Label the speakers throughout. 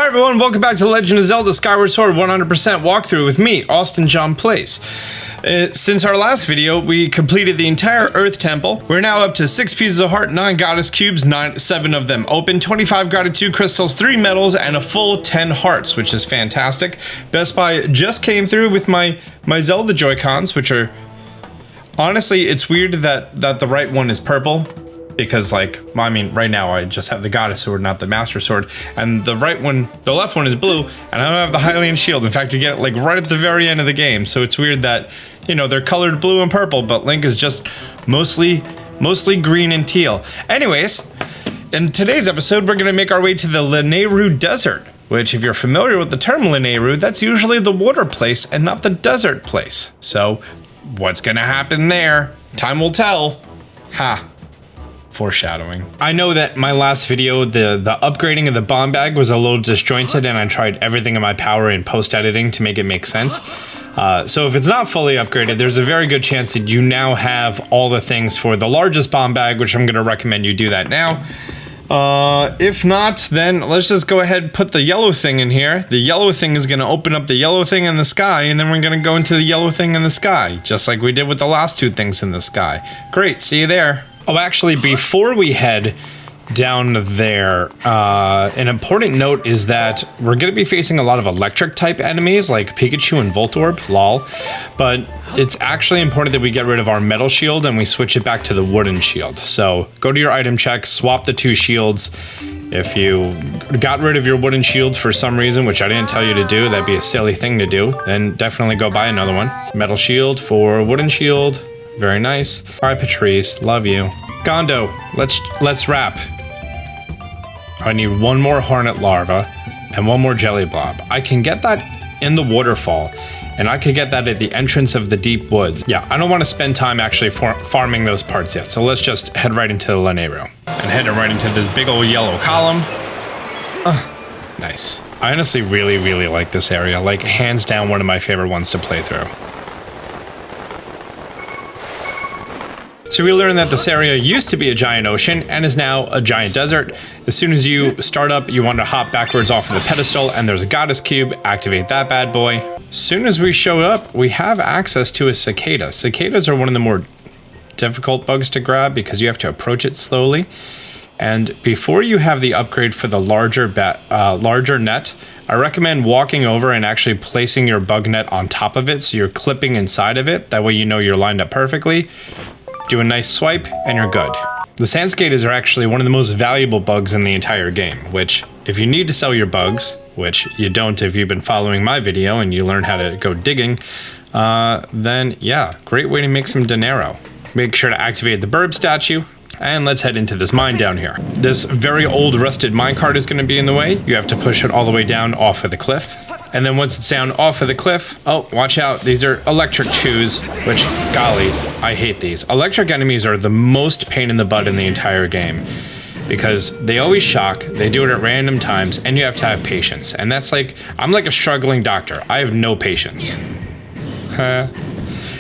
Speaker 1: Hi everyone, welcome back to The Legend of Zelda Skyward Sword 100% walkthrough with me, Austin John Place. Since our last video, we completed the entire Earth Temple. We're now up to 6 pieces of heart, 9 goddess cubes, 7 of them open, 25 gratitude crystals, 3 medals, and a full 10 hearts, which is fantastic. Best Buy just came through with my Zelda Joy-Cons, which are... Honestly, it's weird that the right one is purple. Because, like, I mean, right now I just have the Goddess Sword, not the Master Sword. And the left one is blue, and I don't have the Hylian Shield. In fact, you get it, like, right at the very end of the game. So it's weird that, you know, they're colored blue and purple, but Link is just mostly green and teal. Anyways, in today's episode, we're going to make our way to the Lanayru Desert. Which, if you're familiar with the term Lanayru, that's usually the water place and not the desert place. So, what's going to happen there? Time will tell. Ha. Foreshadowing. I know that my last video, the upgrading of the bomb bag was a little disjointed and I tried everything in my power in post-editing to make it make sense. So if it's not fully upgraded, there's a very good chance that you now have all the things for the largest bomb bag, which I'm going to recommend you do that now. If not, then let's just go ahead and put the yellow thing in here. The yellow thing is going to open up the yellow thing in the sky, and then we're going to go into the yellow thing in the sky, just like we did with the last 2 things in the sky. Great, see you there. Oh, actually, before we head down there, an important note is that we're going to be facing a lot of electric type enemies like Pikachu and Voltorb, lol. But it's actually important that we get rid of our metal shield and we switch it back to the wooden shield. So go to your item check, swap the 2 shields. If you got rid of your wooden shield for some reason, which I didn't tell you to do, that'd be a silly thing to do, then definitely go buy another one. Metal shield for wooden shield. Very nice. All right, Patrice, love you. Gondo, let's wrap. I need 1 more Hornet larva and 1 more jelly blob. I can get that in the waterfall, and I could get that at the entrance of the deep woods. Yeah, I don't want to spend time actually farming those parts yet, so let's just head right into the Lanayru. And heading right into this big old yellow column. Nice. I honestly really like this area. Like, hands down, one of my favorite ones to play through. So we learned that this area used to be a giant ocean and is now a giant desert. As soon as you start up, you want to hop backwards off of the pedestal and there's a goddess cube. Activate that bad boy. As soon as we show up, we have access to a cicada. Cicadas are one of the more difficult bugs to grab because you have to approach it slowly. And before you have the upgrade for the larger net, I recommend walking over and actually placing your bug net on top of it so you're clipping inside of it. That way you know you're lined up perfectly. Do a nice swipe, and you're good. The sand cicadas are actually one of the most valuable bugs in the entire game, which, if you need to sell your bugs, which you don't if you've been following my video and you learn how to go digging, then yeah, great way to make some dinero. Make sure to activate the bird statue, and let's head into this mine down here. This very old rusted minecart is going to be in the way. You have to push it all the way down off of the cliff. And then once it's down off of the cliff, oh, watch out, these are electric chews, which, golly, I hate these. Electric enemies are the most pain in the butt in the entire game because they always shock, they do it at random times, and you have to have patience. And that's like, I'm like a struggling doctor. I have no patience.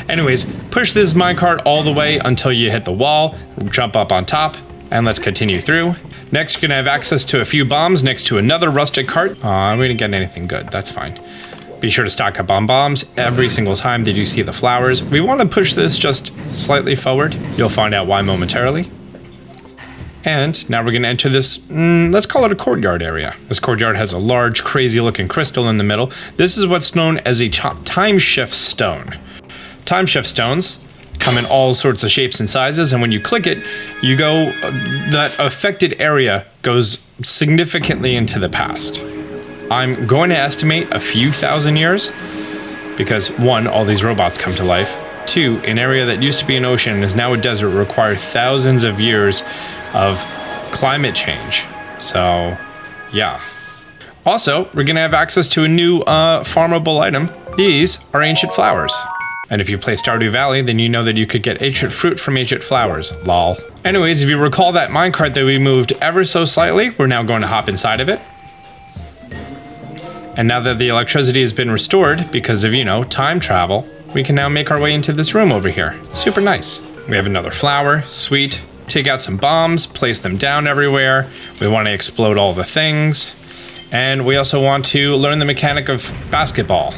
Speaker 1: Anyways, push this minecart all the way until you hit the wall, jump up on top, and let's continue through. Next, you're going to have access to a few bombs next to another rusted cart. We didn't get anything good. That's fine. Be sure to stock up on bombs every single time that you see the flowers. We want to push this just slightly forward. You'll find out why momentarily. And now we're going to enter this, let's call it a courtyard area. This courtyard has a large, crazy-looking crystal in the middle. This is what's known as a time shift stone. Time shift stones come in all sorts of shapes and sizes, and when you click it, you go, that affected area goes significantly into the past. I'm going to estimate a few thousand years, because 1, all these robots come to life. 2, an area that used to be an ocean and is now a desert require thousands of years of climate change. So, yeah. Also, we're going to have access to a new farmable item. These are ancient flowers. And if you play Stardew Valley, then you know that you could get ancient fruit from ancient flowers. Lol. Anyways, if you recall that minecart that we moved ever so slightly, we're now going to hop inside of it. And now that the electricity has been restored because of, you know, time travel, we can now make our way into this room over here. Super nice. We have another flower. Sweet. Take out some bombs, place them down everywhere. We want to explode all the things. And we also want to learn the mechanic of basketball.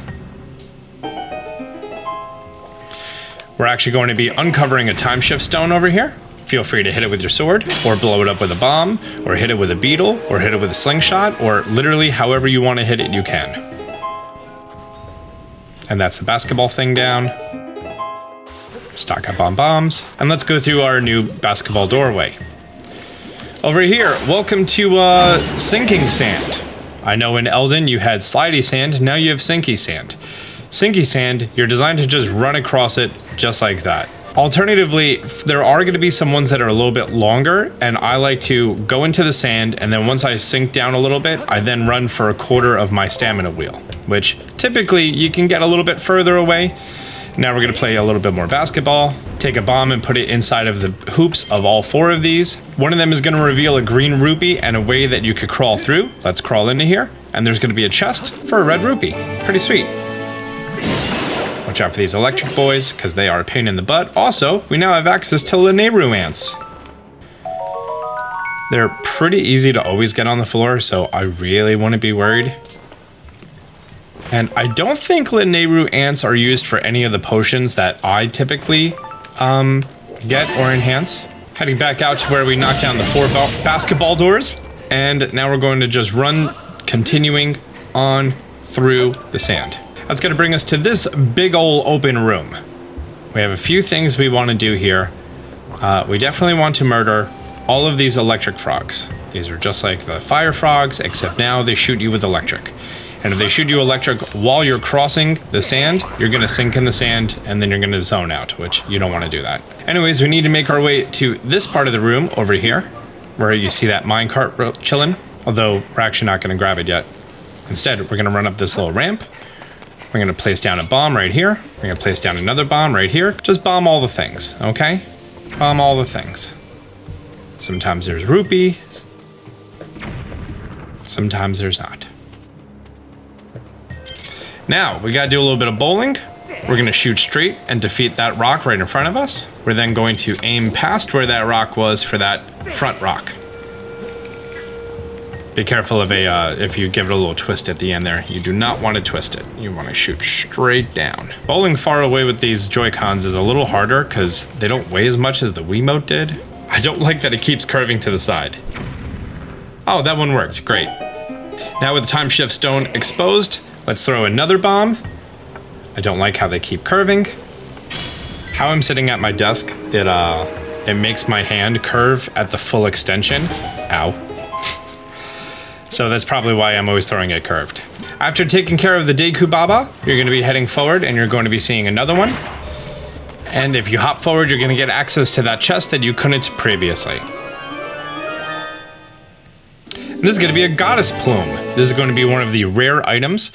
Speaker 1: We're actually going to be uncovering a time shift stone over here. Feel free to hit it with your sword, or blow it up with a bomb, or hit it with a beetle, or hit it with a slingshot, or literally however you want to hit it, you can. And that's the basketball thing down. Stock up on bombs. And let's go through our new basketball doorway. Over here, welcome to sinking sand. I know in Elden you had slidey sand, now you have sinky sand. Sinky sand, you're designed to just run across it just like that. Alternatively, there are going to be some ones that are a little bit longer, and I like to go into the sand, and then once I sink down a little bit, I then run for a quarter of my stamina wheel, which typically you can get a little bit further away. Now we're going to play a little bit more basketball. Take a bomb and put it inside of the hoops of all 4 of these. One of them is going to reveal a green rupee and a way that you could crawl through. Let's crawl into here, and there's going to be a chest for a red rupee. Pretty sweet. Watch out for these electric boys, because they are a pain in the butt. Also, we now have access to Lanayru ants. They're pretty easy to always get on the floor, so I really wouldn't be worried. And I don't think Lanayru ants are used for any of the potions that I typically get or enhance. Heading back out to where we knocked down the 4 basketball doors. And now we're going to just run, continuing on through the sand. That's going to bring us to this big old open room. We have a few things we want to do here. We definitely want to murder all of these electric frogs. These are just like the fire frogs, except now they shoot you with electric. And if they shoot you electric while you're crossing the sand, you're going to sink in the sand, and then you're going to zone out, which you don't want to do that. Anyways, we need to make our way to this part of the room over here, where you see that minecart chilling, although we're actually not going to grab it yet. Instead, we're going to run up this little ramp. We're going to place down a bomb right here. We're going to place down another bomb right here. Just bomb all the things, okay? Bomb all the things. Sometimes there's rupee. Sometimes there's not. Now, we gotta do a little bit of bowling. We're gonna shoot straight and defeat that rock right in front of us. We're then going to aim past where that rock was for that front rock. Be careful of if you give it a little twist at the end there. You do not want to twist it. You want to shoot straight down. Bowling far away with these Joy-Cons is a little harder because they don't weigh as much as the Wiimote did. I don't like that it keeps curving to the side. Oh, that one worked. Great. Now with the time shift stone exposed, let's throw another bomb. I don't like how they keep curving. How I'm sitting at my desk, it makes my hand curve at the full extension. Ow. So that's probably why I'm always throwing it curved. After taking care of the Deku Baba, you're going to be heading forward and you're going to be seeing another one. And if you hop forward, you're going to get access to that chest that you couldn't previously. And this is going to be a goddess plume. This is going to be one of the rare items,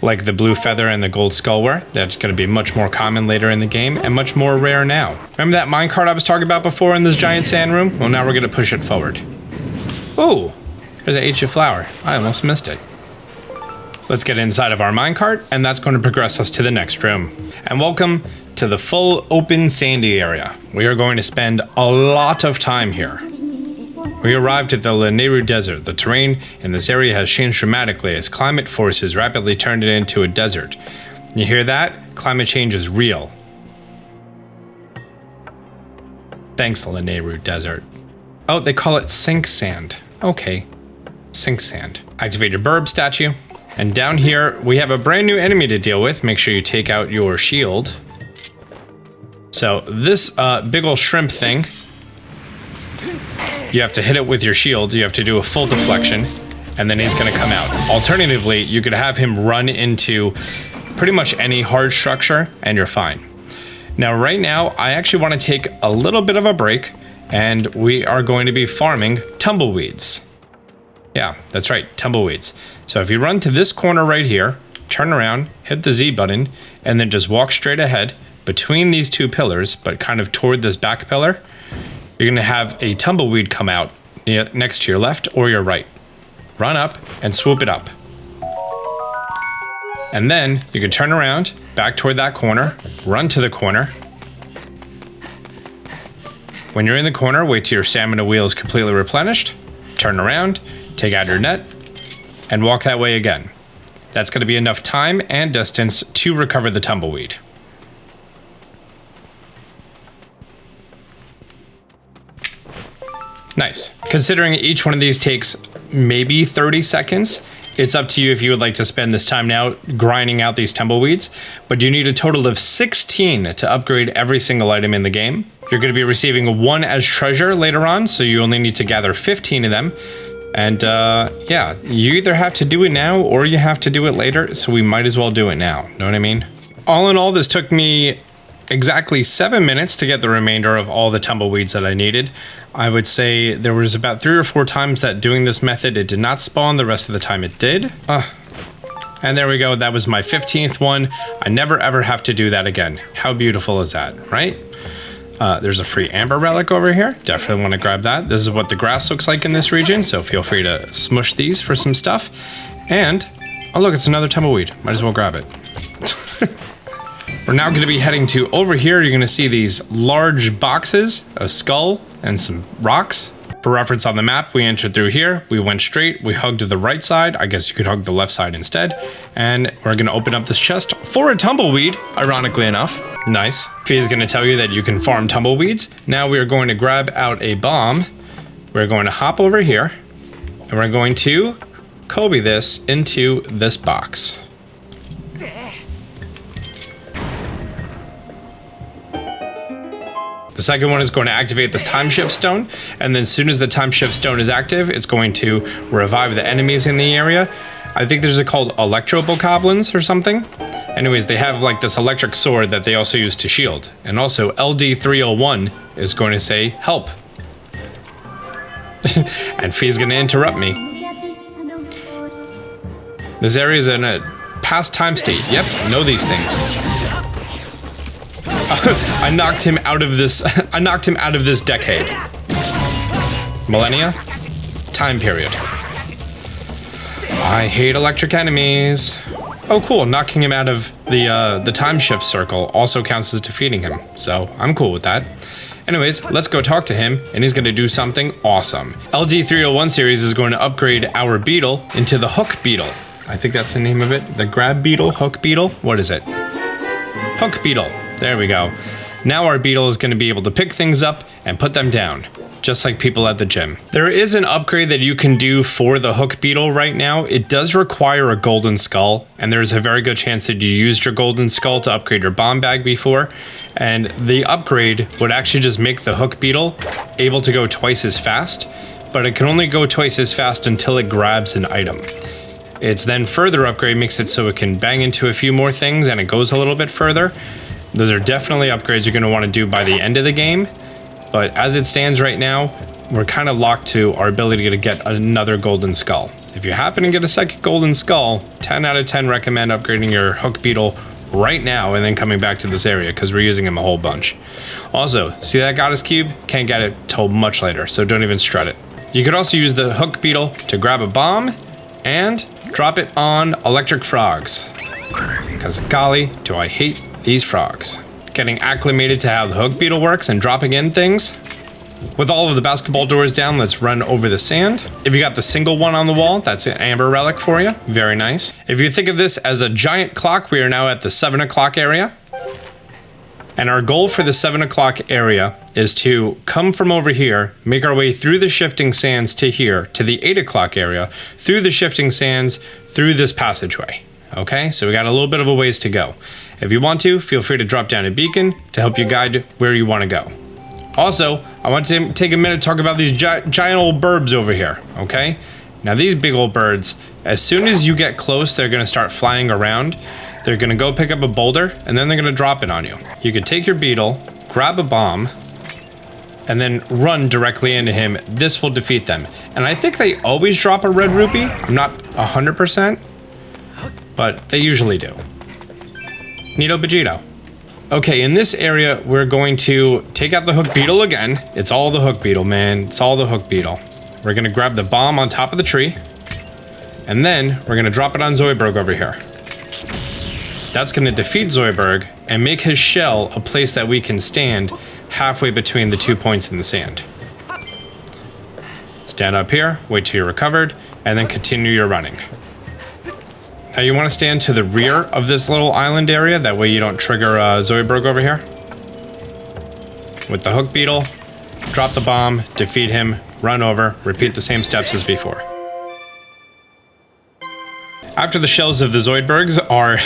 Speaker 1: like the blue feather and the gold skullware. That's going to be much more common later in the game and much more rare now. Remember that minecart I was talking about before in this giant sand room? Well, now we're going to push it forward. Ooh. There's an ancient flower. I almost missed it. Let's get inside of our minecart, and that's going to progress us to the next room. And welcome to the full open sandy area. We are going to spend a lot of time here. We arrived at the Lanayru Desert. The terrain in this area has changed dramatically as climate forces rapidly turned it into a desert. You hear that? Climate change is real. Thanks, Lanayru Desert. Oh, they call it sink sand. Okay. Sink sand. Activate your burb statue. And down here, we have a brand new enemy to deal with. Make sure you take out your shield. So this big ol' shrimp thing, you have to hit it with your shield. You have to do a full deflection, and then he's gonna come out. Alternatively, you could have him run into pretty much any hard structure, and you're fine. Now, right now, I actually wanna take a little bit of a break, and we are going to be farming tumbleweeds. Yeah, that's right, tumbleweeds. So if you run to this corner right here, turn around, hit the Z button, and then just walk straight ahead between these two pillars, but kind of toward this back pillar, you're gonna have a tumbleweed come out next to your left or your right. Run up and swoop it up. And then you can turn around, back toward that corner, run to the corner. When you're in the corner, wait till your stamina wheel is completely replenished, turn around, take out your net, and walk that way again. That's going to be enough time and distance to recover the tumbleweed. Nice. Considering each one of these takes maybe 30 seconds, it's up to you if you would like to spend this time now grinding out these tumbleweeds, but you need a total of 16 to upgrade every single item in the game. You're going to be receiving 1 as treasure later on, so you only need to gather 15 of them. And yeah, you either have to do it now or you have to do it later, so we might as well do it now. Know what I mean? All in all, this took me exactly 7 minutes to get the remainder of all the tumbleweeds that I needed. I would say there was about 3 or 4 times that doing this method, it did not spawn. The rest of the time it did. And there we go. That was my 15th one. I never ever have to do that again. How beautiful is that, right? There's a free amber relic over here. Definitely want to grab that. This is what the grass looks like in this region, so feel free to smush these for some stuff. And, oh look, it's another tumbleweed. Might as well grab it. We're now going to be heading to over here. You're going to see these large boxes, a skull, and some rocks. For reference on the map, we entered through here. We went straight. We hugged the right side. I guess you could hug the left side instead. And we're going to open up this chest for a tumbleweed, ironically enough. Nice. Fee is going to tell you that you can farm tumbleweeds. Now we are going to grab out a bomb. We're going to hop over here. And we're going to Kobe this into this box. The second one is going to activate this time shift stone, and then as soon as the time shift stone is active, it's going to revive the enemies in the area. I think there's called electro bokoblins or something. Anyways, they have like this electric sword that they also use to shield. And also LD301 is going to say help. And Fee's going to interrupt me. This area is in a past time state. Yep, know these things. I knocked him out of this. I knocked him out of this decade. Millennia? Time period. I hate electric enemies. Oh, cool. Knocking him out of the time shift circle also counts as defeating him. So I'm cool with that. Anyways, let's go talk to him, and he's going to do something awesome. LD301 series is going to upgrade our beetle into the hook beetle. I think that's the name of it. The grab beetle, hook beetle. What is it? Hook beetle. There we go. Now our beetle is going to be able to pick things up and put them down, just like people at the gym. There is an upgrade that you can do for the hook beetle right now. It does require a golden skull, and there's a very good chance that you used your golden skull to upgrade your bomb bag before. And the upgrade would actually just make the hook beetle able to go twice as fast, but it can only go twice as fast until it grabs an item. Its then further upgrade makes it so it can bang into a few more things and it goes a little bit further. Those are definitely upgrades you're going to want to do by the end of the game. But as it stands right now, we're kind of locked to our ability to get another golden skull. If you happen to get a second golden skull, 10 out of 10 recommend upgrading your hook beetle right now and then coming back to this area because we're using him a whole bunch. Also, see that goddess cube? Can't get it till much later, so don't even strut it. You could also use the hook beetle to grab a bomb and drop it on electric frogs. Because golly, do I hate these frogs. Getting acclimated to how the hook beetle works and dropping in things. With all of the basketball doors down, let's run over the sand. If you got the single one on the wall, that's an amber relic for you. Very nice. If you think of this as a giant clock, we are now at the 7 o'clock area. And our goal for the 7 o'clock area is to come from over here, make our way through the shifting sands to here, to the 8 o'clock area, through the shifting sands, through this passageway. Okay, so we got a little bit of a ways to go. If you want to, feel free to drop down a beacon to help you guide where you want to go. Also, I want to take a minute to talk about these giant old burbs over here, okay? Now these big old birds, as soon as you get close, they're going to start flying around. They're going to go pick up a boulder, and then they're going to drop it on you. You can take your beetle, grab a bomb, and then run directly into him. This will defeat them. And I think they always drop a red rupee. I'm not 100%, but they usually do. Neato Vegito. Okay, in this area, we're going to take out the hook beetle again. It's all the hook beetle, man. It's all the hook beetle. We're going to grab the bomb on top of the tree. And then we're going to drop it on Zoidberg over here. That's going to defeat Zoidberg and make his shell a place that we can stand halfway between the 2 points in the sand. Stand up here, wait till you're recovered, and then continue your running. Now you want to stand to the rear of this little island area. That way you don't trigger Zoidberg over here. With the hook beetle, drop the bomb, defeat him, run over, repeat the same steps as before. After the shells of the Zoidbergs are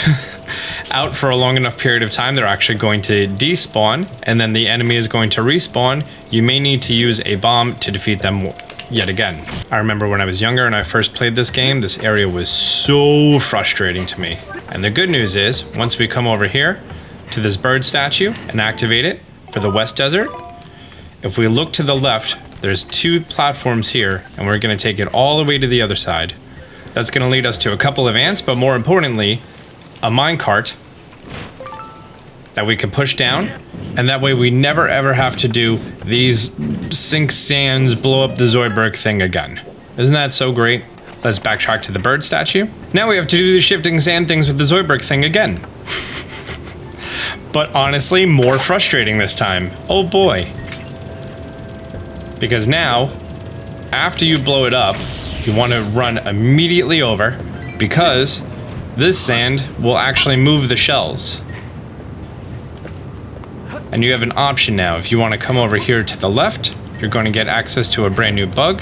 Speaker 1: out for a long enough period of time, they're actually going to despawn, and then the enemy is going to respawn. You may need to use a bomb to defeat them yet again. I remember when I was younger and I first played this game, this area was so frustrating to me. And the good news is, once we come over here to this bird statue and activate it for the West Desert, if we look to the left, there's 2 platforms here, and we're going to take it all the way to the other side. That's going to lead us to a couple of ants, but more importantly, a minecart that we can push down, and that way we never ever have to do these sink sands, blow up the Zoidberg thing again. Isn't that so great? Let's backtrack to the bird statue. Now we have to do the shifting sand things with the Zoidberg thing again. But honestly, more frustrating this time. Oh boy. Because now, after you blow it up, you want to run immediately over, because this sand will actually move the shells. And you have an option now. If you want to come over here to the left, you're going to get access to a brand new bug.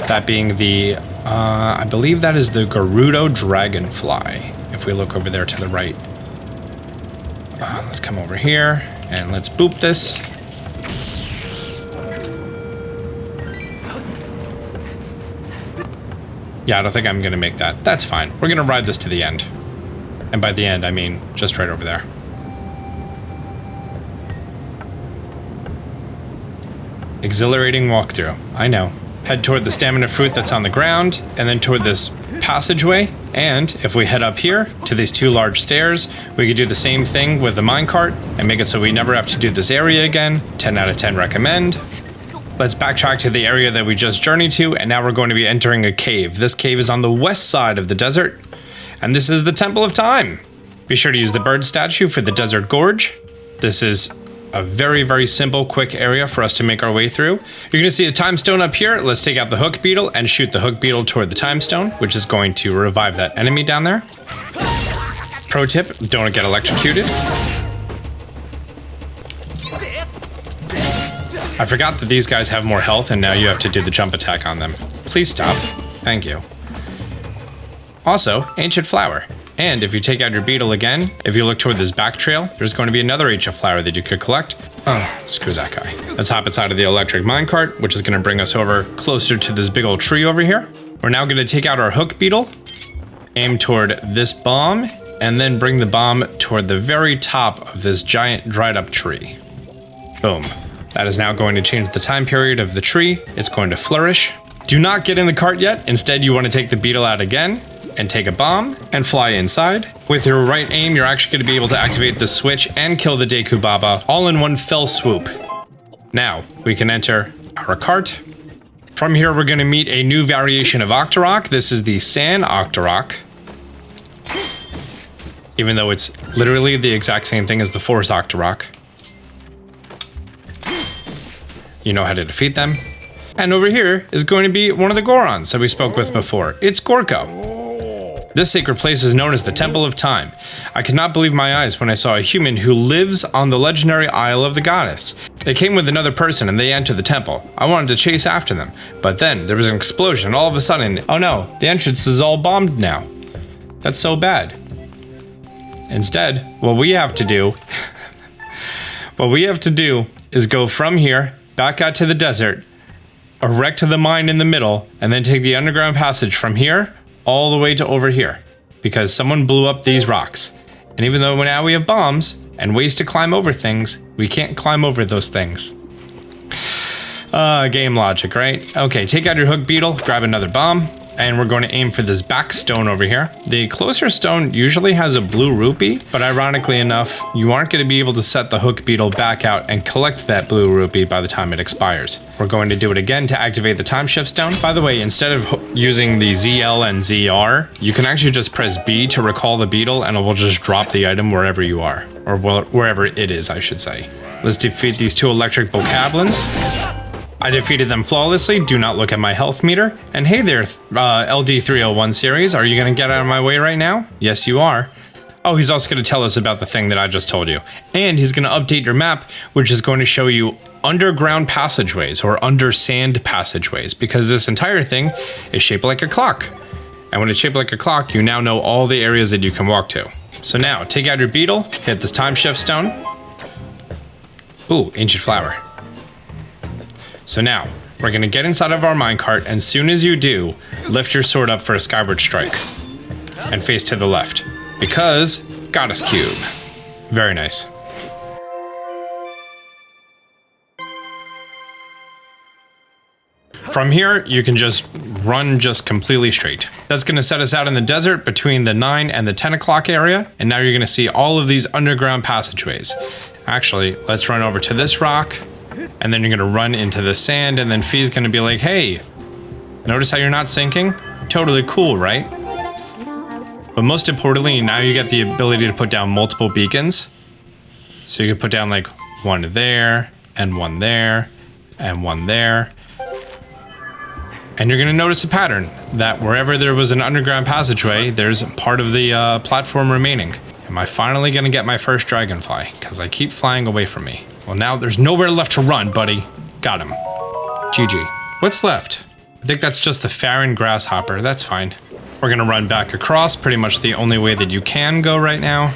Speaker 1: That being the, I believe that is the Gerudo Dragonfly. If we look over there to the right. Let's come over here and let's boop this. Yeah, I don't think I'm going to make that. That's fine. We're going to ride this to the end. And by the end, I mean just right over there. Exhilarating walkthrough. I know. Head toward the stamina fruit that's on the ground, and then toward this passageway. And if we head up here to these 2 large stairs, we could do the same thing with the minecart and make it so we never have to do this area again. 10 out of 10 recommend. Let's backtrack to the area that we just journeyed to, and now we're going to be entering a cave. This cave is on the west side of the desert, and this is the Temple of Time. Be sure to use the bird statue for the desert gorge. This is a very, very simple, quick area for us to make our way through. You're going to see a time stone up here. Let's take out the hook beetle and shoot the hook beetle toward the time stone, which is going to revive that enemy down there. Pro tip, don't get electrocuted. I forgot that these guys have more health, and now you have to do the jump attack on them. Please stop. Thank you. Also, ancient flower. And if you take out your beetle again, if you look toward this back trail, there's going to be another ancient flower that you could collect. Oh, screw that guy. Let's hop inside of the electric minecart, which is going to bring us over closer to this big old tree over here. We're now going to take out our hook beetle, aim toward this bomb, and then bring the bomb toward the very top of this giant dried up tree. Boom. That is now going to change the time period of the tree. It's going to flourish. Do not get in the cart yet. Instead, you want to take the beetle out again and take a bomb and fly inside. With your right aim, you're actually going to be able to activate the switch and kill the Deku Baba all in one fell swoop. Now, we can enter our cart. From here, we're going to meet a new variation of ultraLOCKE. This is the Sand ultraLOCKE. Even though it's literally the exact same thing as the Force ultraLOCKE. You know how to defeat them. And over here is going to be one of the Gorons that we spoke with before. It's Gorko. This sacred place is known as the Temple of Time. I could not believe my eyes when I saw a human who lives on the legendary Isle of the Goddess. They came with another person and they entered the temple. I wanted to chase after them, but then there was an explosion and all of a sudden, oh no, the entrance is all bombed now. That's so bad. Instead, what we have to do is go from here back out to the desert, erect the mine in the middle, and then take the underground passage from here all the way to over here, because someone blew up these rocks. And even though now we have bombs and ways to climb over things, we can't climb over those things. Game logic, right? Okay, take out your hook beetle, grab another bomb, and we're going to aim for this back stone over here. The closer stone usually has a blue rupee, but ironically enough, you aren't going to be able to set the hook beetle back out and collect that blue rupee by the time it expires. We're going to do it again to activate the time shift stone. By the way, instead of using the ZL and ZR, you can actually just press B to recall the beetle and it will just drop the item wherever you are, or wherever it is, I should say. Let's defeat these 2 electric bokoblins. I defeated them flawlessly. Do not look at my health meter. And hey there, LD301 series, are you gonna get out of my way right now? Yes, you are. Oh, he's also gonna tell us about the thing that I just told you. And he's gonna update your map, which is going to show you underground passageways or under sand passageways, because this entire thing is shaped like a clock. And when it's shaped like a clock, you now know all the areas that you can walk to. So now, take out your beetle, hit this time shift stone. Ooh, ancient flower. So now, we're gonna get inside of our minecart, and as soon as you do, lift your sword up for a skyward strike. And face to the left. Because, Goddess Cube. Very nice. From here, you can just run completely straight. That's gonna set us out in the desert between the 9 and the 10 o'clock area, and now you're gonna see all of these underground passageways. Actually, let's run over to this rock, and then you're gonna run into the sand, and then Fee's gonna be like, hey, notice how you're not sinking? Totally cool, right? But most importantly, now you get the ability to put down multiple beacons. So you can put down like one there, and one there, and one there. And you're gonna notice a pattern that wherever there was an underground passageway, there's part of the platform remaining. Am I finally gonna get my first dragonfly? Because I keep flying away from me. Well, now there's nowhere left to run, buddy. Got him. GG. What's left? I think that's just the Farron grasshopper. That's fine. We're gonna run back across, pretty much the only way that you can go right now.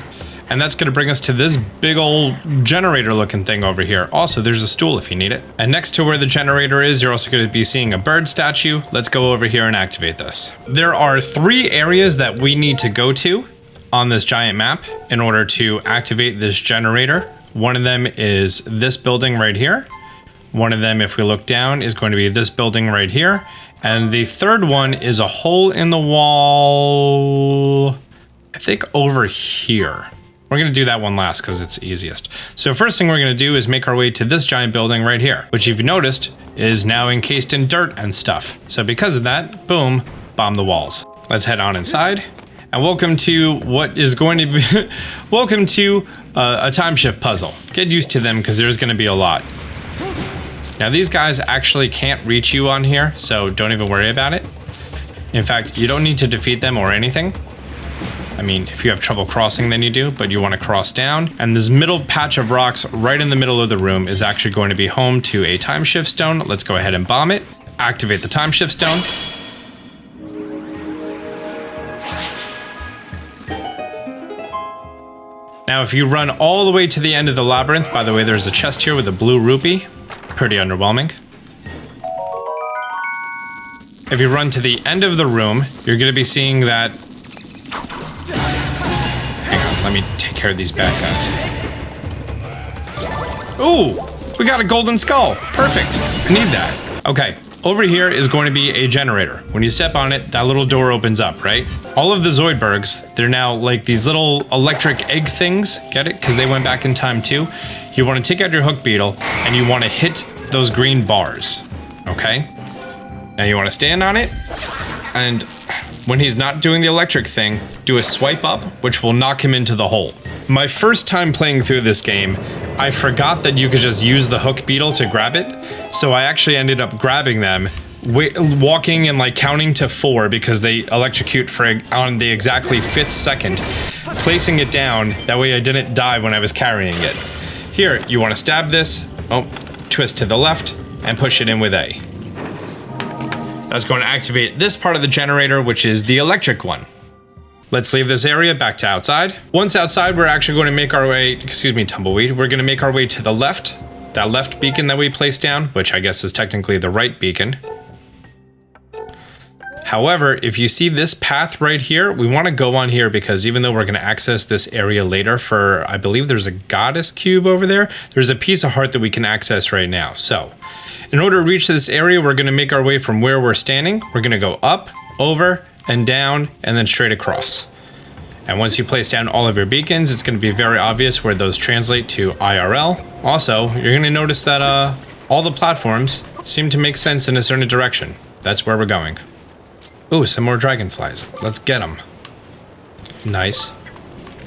Speaker 1: And that's gonna bring us to this big old generator looking thing over here. Also, there's a stool if you need it. And next to where the generator is, you're also gonna be seeing a bird statue. Let's go over here and activate this. There are 3 areas that we need to go to on this giant map in order to activate this generator. One of them is this building right here. One of them, if we look down, is going to be this building right here. And the third one is a hole in the wall, I think over here. We're gonna do that one last because it's easiest. So first thing we're gonna do is make our way to this giant building right here, which you've noticed is now encased in dirt and stuff. So because of that, boom, bomb the walls. Let's head on inside. And welcome to what is going to be, welcome to a time shift puzzle. Get used to them because there's gonna be a lot. Now these guys actually can't reach you on here, so don't even worry about it. In fact, you don't need to defeat them or anything. I mean, if you have trouble crossing, then you do, but you want to cross down. And this middle patch of rocks right in the middle of the room is actually going to be home to a time shift stone. Let's go ahead and bomb it. Activate the time shift stone. Now, if you run all the way to the end of the labyrinth, by the way, there's a chest here with a blue rupee. Pretty underwhelming. If you run to the end of the room, you're going to be seeing that... Hang on, let me take care of these bad guys. Ooh, we got a golden skull. Perfect. I need that. Okay, over here is going to be a generator. When you step on it, that little door opens up, right? All of the Zoidbergs, they're now like these little electric egg things. Get it? Because they went back in time too. You want to take out your hook beetle and you want to hit those green bars, okay? Now you want to stand on it, and when he's not doing the electric thing, do a swipe up, which will knock him into the hole. My first time playing through this game, I forgot that you could just use the hook beetle to grab it, so I actually ended up grabbing them, walking and like counting to 4 because they electrocute on the exactly 5th second, placing it down, that way I didn't die when I was carrying it. Here, you want to stab this, twist to the left, and push it in with A. That's going to activate this part of the generator, which is the electric one. Let's leave this area back to outside. Once outside, we're actually going to make our way, excuse me, Tumbleweed, we're going to make our way to the left, that left beacon that we placed down, which I guess is technically the right beacon. However, if you see this path right here, we want to go on here because even though we're going to access this area later for, I believe there's a goddess cube over there, there's a piece of heart that we can access right now. So in order to reach this area, we're going to make our way from where we're standing. We're going to go up, over, and down, and then straight across. And once you place down all of your beacons, it's going to be very obvious where those translate to IRL. Also, you're going to notice that all the platforms seem to make sense in a certain direction. That's where we're going. Ooh, some more dragonflies. Let's get them. Nice.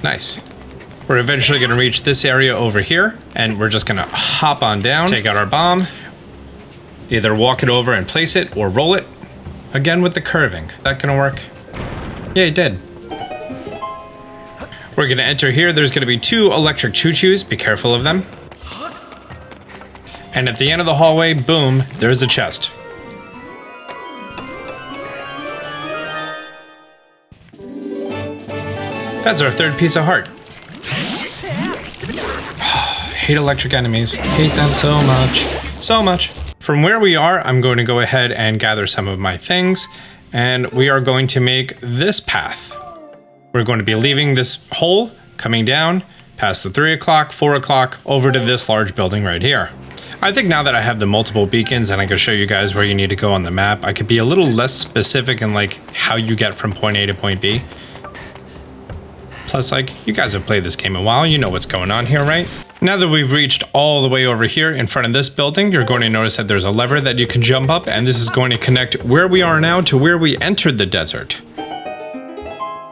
Speaker 1: Nice. We're eventually going to reach this area over here, and we're just going to hop on down, take out our bomb, Either walk it over and place it or roll it. Again with the curving. Is that gonna work? Yeah, it did. We're gonna enter here. There's gonna be 2 electric choo-choos. Be careful of them. And at the end of the hallway, boom, there's a chest. That's our 3rd piece of heart. Hate electric enemies. Hate them so much. So much. From where we are, I'm going to go ahead and gather some of my things, and we are going to make this path. We're going to be leaving this hole, coming down, past the 3 o'clock, 4 o'clock, over to this large building right here. I think now that I have the multiple beacons and I can show you guys where you need to go on the map, I could be a little less specific in like how you get from point A to point B. Plus, like, you guys have played this game a while, you know what's going on here, right? Now that we've reached all the way over here in front of this building, you're going to notice that there's a lever that you can jump up, and this is going to connect where we are now to where we entered the desert.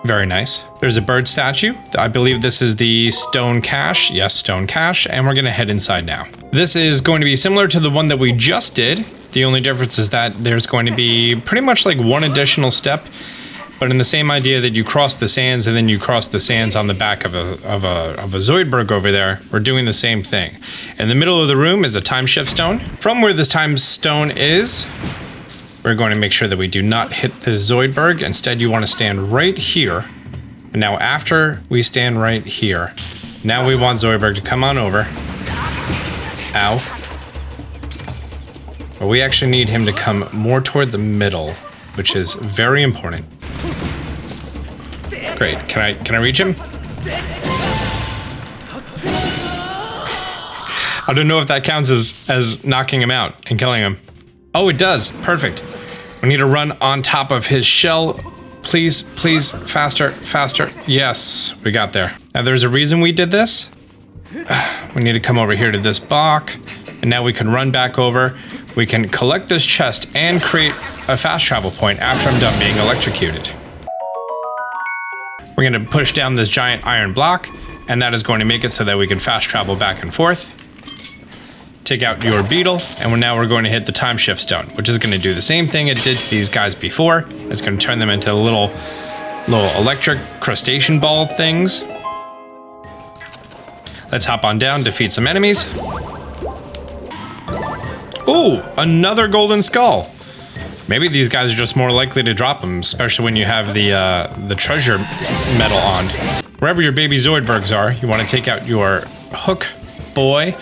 Speaker 1: Very nice. There's a bird statue. I believe this is the stone cache. Yes, stone cache, and we're gonna head inside now. This is going to be similar to the one that we just did. The only difference is that there's going to be pretty much like one additional step, but in the same idea that you cross the sands and then you cross the sands on the back of a Zoidberg over there, we're doing the same thing. In the middle of the room is a time shift stone. From where this time stone is, we're going to make sure that we do not hit the Zoidberg. Instead, you want to stand right here. And now after we stand right here, now we want Zoidberg to come on over. Ow. But we actually need him to come more toward the middle, which is very important. Great. Can I reach him? I don't know if that counts as knocking him out and killing him. Oh, it does. Perfect. We need to run on top of his shell. Please, please, faster, faster. Yes, we got there. Now there's a reason we did this. We need to come over here to this block, and now we can run back over. We can collect this chest and create a fast travel point after I'm done being electrocuted. We're going to push down this giant iron block, and that is going to make it so that we can fast travel back and forth. Take out your beetle, and now we're going to hit the time shift stone, which is going to do the same thing it did to these guys before. It's going to turn them into little electric crustacean ball things. Let's hop on down, defeat some enemies. Ooh, another golden skull. Maybe these guys are just more likely to drop them, especially when you have the treasure medal on. Wherever your baby Zoidbergs are, you want to take out your hook boy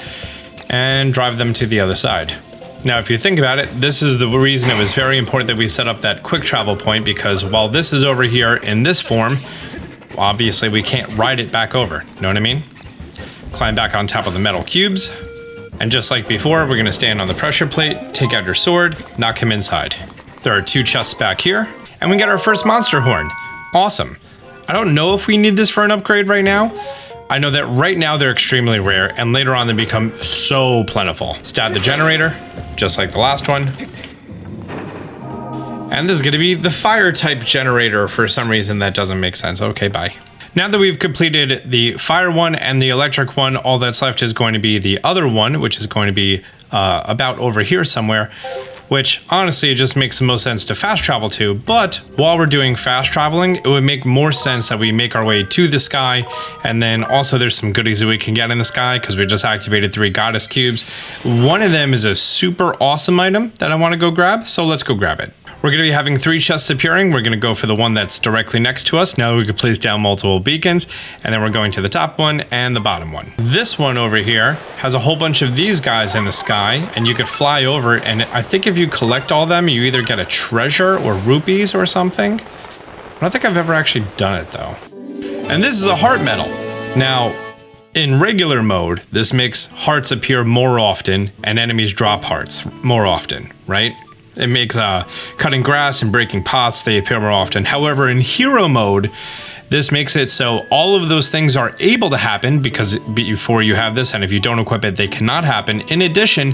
Speaker 1: and drive them to the other side. Now, if you think about it, this is the reason it was very important that we set up that quick travel point, because while this is over here in this form, obviously we can't ride it back over. Know what I mean? Climb back on top of the metal cubes. And just like before, we're gonna stand on the pressure plate, take out your sword, knock him inside. There are 2 chests back here, and we get our first monster horn. Awesome. I don't know if we need this for an upgrade right now. I know that right now they're extremely rare, and later on they become so plentiful. Stab the generator, just like the last one. And this is gonna be the fire type generator. For some reason that doesn't make sense. Okay, bye. Now that we've completed the fire one and the electric one, all that's left is going to be the other one, which is going to be about over here somewhere, which honestly it just makes the most sense to fast travel to. But while we're doing fast traveling, it would make more sense that we make our way to the sky. And then also there's some goodies that we can get in the sky because we just activated 3 goddess cubes. One of them is a super awesome item that I want to go grab, so let's go grab it. We're going to be having 3 chests appearing. We're going to go for the one that's directly next to us. Now we can place down multiple beacons, and then we're going to the top one and the bottom one. This one over here has a whole bunch of these guys in the sky, and you could fly over, and I think if you collect all them, you either get a treasure or rupees or something. I don't think I've ever actually done it though. And this is a heart medal. Now, in regular mode, this makes hearts appear more often and enemies drop hearts more often, right? It makes cutting grass and breaking pots, they appear more often. However, in hero mode, this makes it so all of those things are able to happen because before you have this, and if you don't equip it, they cannot happen. In addition,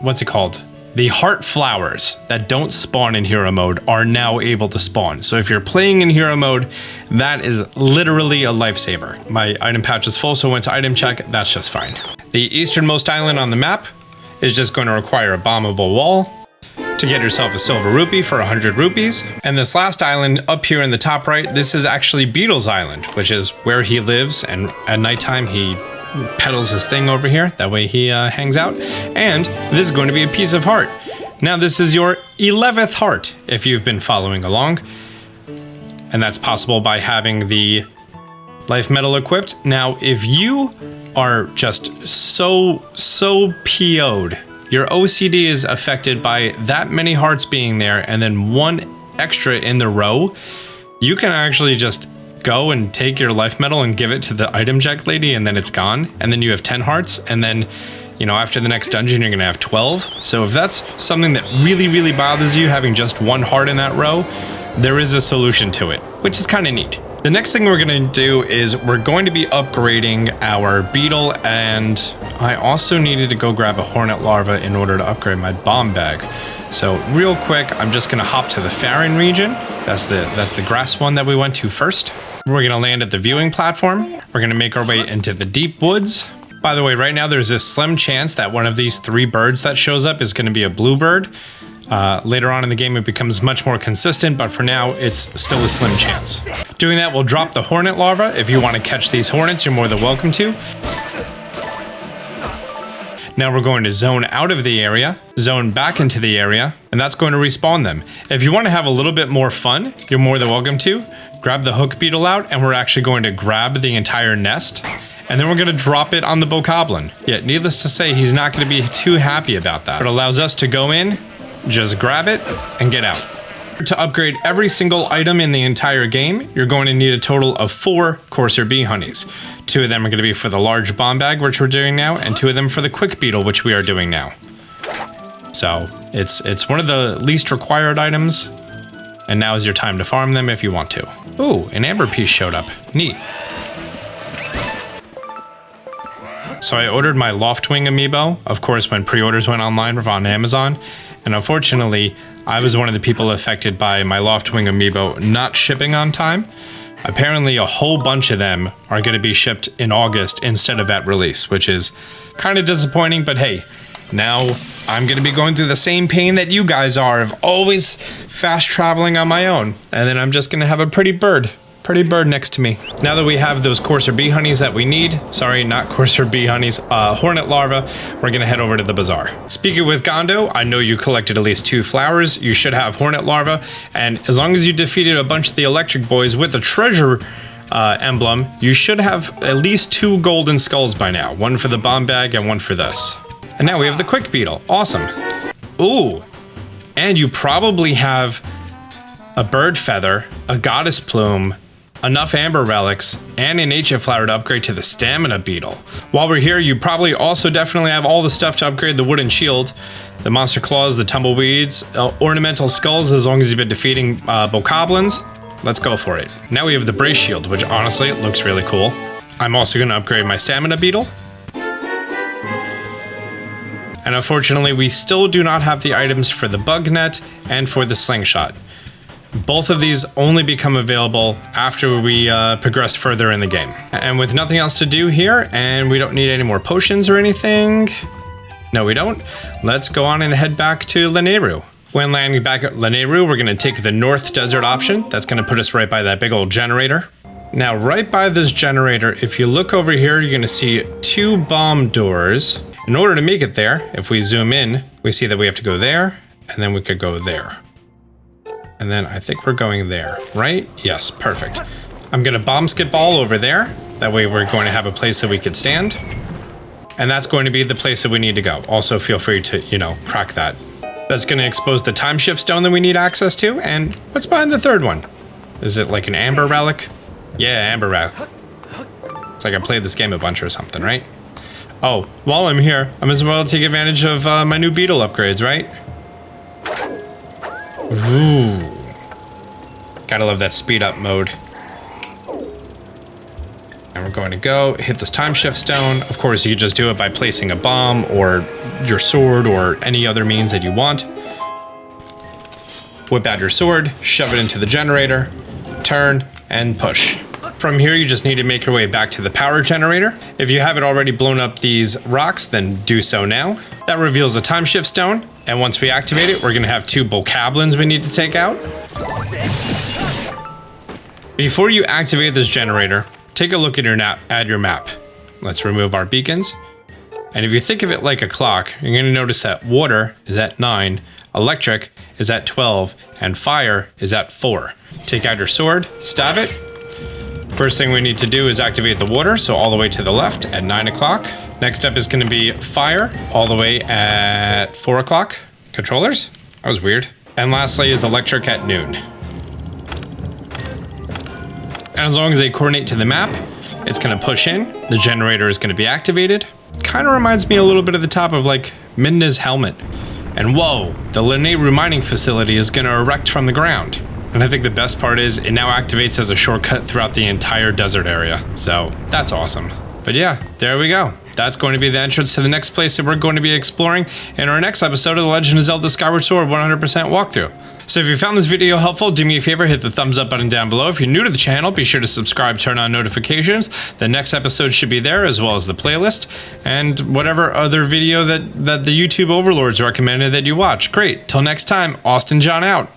Speaker 1: what's it called? The heart flowers that don't spawn in hero mode are now able to spawn. So if you're playing in hero mode, that is literally a lifesaver. My item pouch is full, so I went to item check. That's just fine. The easternmost island on the map is just going to require a bombable wall to get yourself a silver rupee for 100 rupees. And this last island up here in the top right, this is actually Beetle's Island, which is where he lives, and at nighttime he pedals his thing over here. That way he hangs out. And this is going to be a piece of heart. Now this is your 11th heart if you've been following along. And that's possible by having the life metal equipped. Now, if you are just so PO'd, your OCD is affected by that many hearts being there and then one extra in the row, you can actually just go and take your life metal and give it to the item jack lady, and then it's gone. And then you have 10 hearts, and then, you know, after the next dungeon, you're gonna have 12. So if that's something that really bothers you, having just one heart in that row, there is a solution to it, which is kind of neat. The next thing we're going to do is we're going to be upgrading our beetle, and I also needed to go grab a hornet larva in order to upgrade my bomb bag. So real quick, I'm just going to hop to the Farron region. That's the grass one that we went to first. We're going to land at the viewing platform. We're going to make our way into the deep woods. By the way, right now there's a slim chance that one of these 3 birds that shows up is going to be a bluebird. Later on in the game, it becomes much more consistent, but for now, it's still a slim chance. Doing that, we'll drop the hornet larva. If you want to catch these hornets, you're more than welcome to. Now we're going to zone out of the area, zone back into the area, and that's going to respawn them. If you want to have a little bit more fun, you're more than welcome to. Grab the hook beetle out, and we're actually going to grab the entire nest, and then we're going to drop it on the bokoblin. Yet, needless to say, he's not going to be too happy about that. It allows us to go in, just grab it, and get out. To upgrade every single item in the entire game, you're going to need a total of 4 courser bee honeys. 2 of them are going to be for the large bomb bag, which we're doing now, and 2 of them for the quick beetle, which we are doing now. So it's one of the least required items, and now is your time to farm them if you want to. Ooh, an amber piece showed up. Neat. So I ordered my Loftwing amiibo, of course, when pre-orders went online on Amazon. And unfortunately, I was one of the people affected by my Loftwing amiibo not shipping on time. Apparently, a whole bunch of them are going to be shipped in August instead of at release, which is kind of disappointing, but hey, now I'm going to be going through the same pain that you guys are of always fast traveling on my own. And then I'm just going to have a pretty bird next to me. Now that we have those courser bee honeys that we need, sorry, not courser bee honeys, hornet larva, we're gonna head over to the bazaar. Speaking with Gondo, I know you collected at least 2 flowers. You should have hornet larva, and as long as you defeated a bunch of the electric boys with a treasure emblem, you should have at least 2 golden skulls by now. 1 for the bomb bag and 1 for this. And now we have the quick beetle. Awesome. Ooh, and you probably have a bird feather, a goddess plume, enough amber relics, and an ancient flower to upgrade to the stamina beetle. While we're here, you probably also definitely have all the stuff to upgrade the wooden shield, the monster claws, the tumbleweeds, ornamental skulls as long as you've been defeating bokoblins. Let's go for it. Now we have the brace shield, which honestly, it looks really cool. I'm also going to upgrade my stamina beetle. And unfortunately, we still do not have the items for the bug net and for the slingshot. Both of these only become available after we progress further in the game. And with nothing else to do here, and we don't need any more potions or anything. No, we don't. Let's go on and head back to Lanayru. When landing back at Lanayru, we're going to take the North Desert option. That's going to put us right by that big old generator. Now, right by this generator, if you look over here, you're going to see 2 bomb doors. In order to make it there, if we zoom in, we see that we have to go there, and then we could go there. And then I think we're going there, right? Yes, perfect. I'm gonna bomb skip all over there. That way we're going to have a place that we could stand. And that's going to be the place that we need to go. Also feel free to, you know, crack that. That's gonna expose the time shift stone that we need access to. And what's behind the 3rd one? Is it like an amber relic? Yeah, amber relic. It's like I played this game a bunch or something, right? Oh, while I'm here, I might as well take advantage of my new beetle upgrades, right? Ooh. Gotta love that speed up mode. And we're going to go hit this time shift stone. Of course, you could just do it by placing a bomb or your sword or any other means that you want. Whip out your sword, shove it into the generator, turn, and push. From here, you just need to make your way back to the power generator. If you haven't already blown up these rocks, then do so now. That reveals a time shift stone, and once we activate it, we're gonna have 2 bokoblins we need to take out. Before you activate this generator, take a look at your map. Let's remove our beacons. And if you think of it like a clock, you're gonna notice that water is at 9, electric is at 12, and fire is at 4. Take out your sword, stab it. First thing we need to do is activate the water, so all the way to the left at 9 o'clock. Next up is going to be fire, all the way at 4 o'clock. Controllers? That was weird. And lastly is electric at noon. And as long as they coordinate to the map, it's going to push in. The generator is going to be activated. Kind of reminds me a little bit of the top of like Midna's helmet. And whoa, the Lanayru mining facility is going to erect from the ground. And I think the best part is it now activates as a shortcut throughout the entire desert area. So that's awesome. But yeah, there we go. That's going to be the entrance to the next place that we're going to be exploring in our next episode of The Legend of Zelda Skyward Sword 100% walkthrough. So if you found this video helpful, do me a favor, hit the thumbs up button down below. If you're new to the channel, be sure to subscribe, turn on notifications. The next episode should be there, as well as the playlist, and whatever other video that the YouTube overlords recommended that you watch. Great. Till next time, Austin John out.